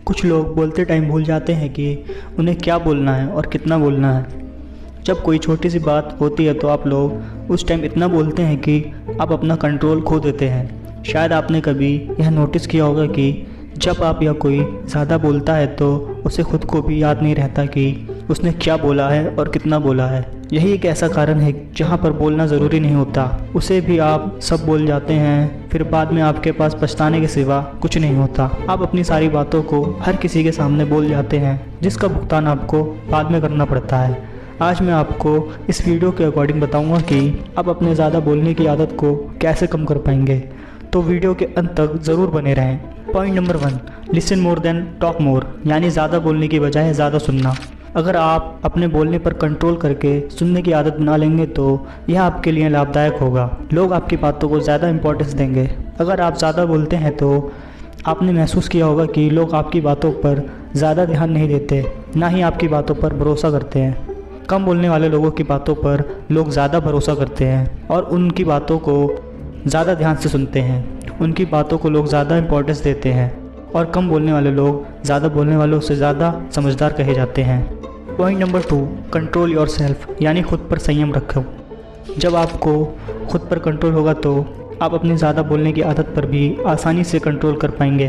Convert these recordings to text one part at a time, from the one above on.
कुछ लोग बोलते टाइम भूल जाते हैं कि उन्हें क्या बोलना है और कितना बोलना है। जब कोई छोटी सी बात होती है तो आप लोग उस टाइम इतना बोलते हैं कि आप अपना कंट्रोल खो देते हैं। शायद आपने कभी यह नोटिस किया होगा कि जब आप या कोई ज़्यादा बोलता है तो उसे खुद को भी याद नहीं रहता कि उसने क्या बोला है और कितना बोला है। यही एक ऐसा कारण है जहाँ पर बोलना ज़रूरी नहीं होता, उसे भी आप सब बोल जाते हैं, फिर बाद में आपके पास पछताने के सिवा कुछ नहीं होता। आप अपनी सारी बातों को हर किसी के सामने बोल जाते हैं, जिसका भुगतान आपको बाद में करना पड़ता है। आज मैं आपको इस वीडियो के अकॉर्डिंग बताऊंगा कि आप अपने ज़्यादा बोलने की आदत को कैसे कम कर पाएंगे, तो वीडियो के अंत तक ज़रूर बने रहें। Point number 1, listen more than talk more, यानी ज़्यादा बोलने की बजाय ज़्यादा सुनना। अगर आप अपने बोलने पर कंट्रोल करके सुनने की आदत बना लेंगे तो यह आपके लिए लाभदायक होगा। लोग आपकी बातों को ज़्यादा इंपॉर्टेंस देंगे। अगर आप ज़्यादा बोलते हैं तो आपने महसूस किया होगा कि लोग आपकी बातों पर ज़्यादा ध्यान नहीं देते, ना ही आपकी बातों पर भरोसा करते हैं। कम बोलने वाले लोगों की बातों पर लोग ज़्यादा भरोसा करते हैं और उनकी बातों को ज़्यादा ध्यान से सुनते हैं। उनकी बातों को लोग ज़्यादा इंपॉर्टेंस देते हैं और कम बोलने वाले लोग ज़्यादा बोलने वालों से ज़्यादा समझदार कहे जाते हैं। Point number 2, control your self, यानी खुद पर संयम रखो। जब आपको खुद पर कंट्रोल होगा तो आप अपनी ज़्यादा बोलने की आदत पर भी आसानी से कंट्रोल कर पाएंगे।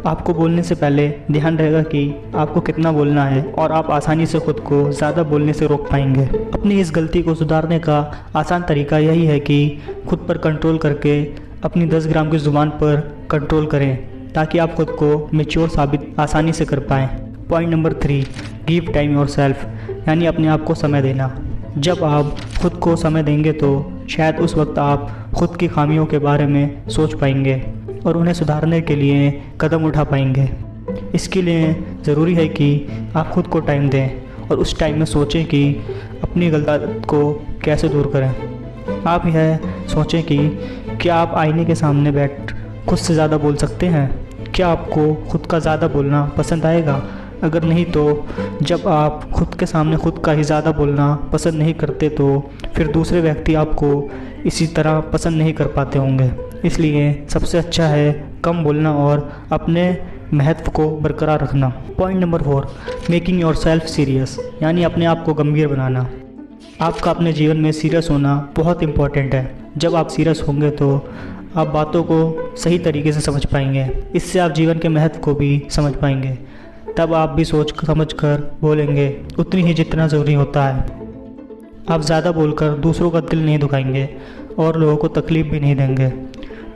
आपको बोलने से पहले ध्यान रहेगा कि आपको कितना बोलना है और आप आसानी से खुद को ज़्यादा बोलने से रोक पाएंगे। अपनी इस गलती को सुधारने का आसान तरीका यही है कि खुद पर कंट्रोल करके अपनी 10 ग्राम की ज़ुबान पर कंट्रोल करें, ताकि आप खुद को मैच्योर साबित आसानी से कर पाएँ। Point number 3, give time your self, यानी अपने आप को समय देना। जब आप खुद को समय देंगे तो शायद उस वक्त आप खुद की खामियों के बारे में सोच पाएंगे और उन्हें सुधारने के लिए कदम उठा पाएंगे। इसके लिए ज़रूरी है कि आप खुद को टाइम दें और उस टाइम में सोचें कि अपनी गलती को कैसे दूर करें। आप यह सोचें कि क्या आप आईने के सामने बैठ खुद से ज़्यादा बोल सकते हैं? क्या आपको खुद का ज़्यादा बोलना पसंद आएगा? अगर नहीं तो जब आप खुद के सामने खुद का ही ज़्यादा बोलना पसंद नहीं करते तो फिर दूसरे व्यक्ति आपको इसी तरह पसंद नहीं कर पाते होंगे। इसलिए सबसे अच्छा है कम बोलना और अपने महत्व को बरकरार रखना। Point number 4, making your self serious, यानी अपने आप को गंभीर बनाना। आपका अपने जीवन में सीरियस होना बहुत इम्पॉर्टेंट है। जब आप सीरियस होंगे तो आप बातों को सही तरीके से समझ पाएंगे। इससे आप जीवन के महत्व को भी समझ पाएंगे। तब आप भी सोच समझ कर बोलेंगे उतनी ही जितना ज़रूरी होता है। आप ज़्यादा बोलकर दूसरों का दिल नहीं दुखाएंगे और लोगों को तकलीफ़ भी नहीं देंगे,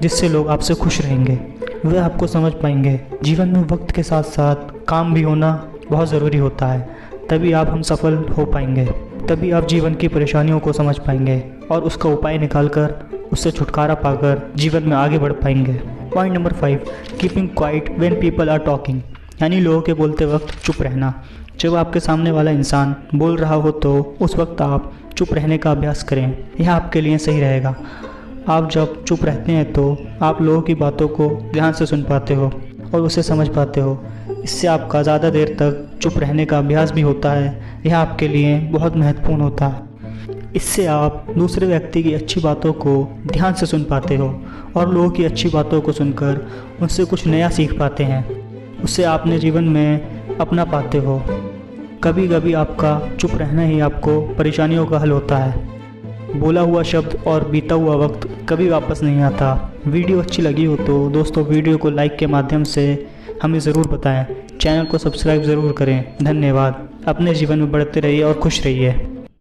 जिससे लोग आपसे खुश रहेंगे। वे आपको समझ पाएंगे। जीवन में वक्त के साथ साथ काम भी होना बहुत ज़रूरी होता है, तभी आप हम सफल हो पाएंगे। तभी आप जीवन की परेशानियों को समझ पाएंगे और उसका उपाय निकालकर उससे छुटकारा पाकर जीवन में आगे बढ़ पाएंगे। Point number 5, keeping quiet when people are talking, यानी लोगों के बोलते वक्त चुप रहना। जब आपके सामने वाला इंसान बोल रहा हो तो उस वक्त आप चुप रहने का अभ्यास करें। यह आपके लिए सही रहेगा। आप जब चुप रहते हैं तो आप लोगों की बातों को ध्यान से सुन पाते हो और उसे समझ पाते हो। इससे आपका ज़्यादा देर तक चुप रहने का अभ्यास भी होता है। यह आपके लिए बहुत महत्वपूर्ण होता है। इससे आप दूसरे व्यक्ति की अच्छी बातों को ध्यान से सुन पाते हो और लोगों की अच्छी बातों को सुनकर उनसे कुछ नया सीख पाते हैं। उसे अपने जीवन में अपना पाते हो। कभी कभी आपका चुप रहना ही आपको परेशानियों का हल होता है। बोला हुआ शब्द और बीता हुआ वक्त कभी वापस नहीं आता। वीडियो अच्छी लगी हो तो दोस्तों वीडियो को लाइक के माध्यम से हमें ज़रूर बताएं। चैनल को सब्सक्राइब ज़रूर करें। धन्यवाद। अपने जीवन में बढ़ते रहिए और खुश रहिए।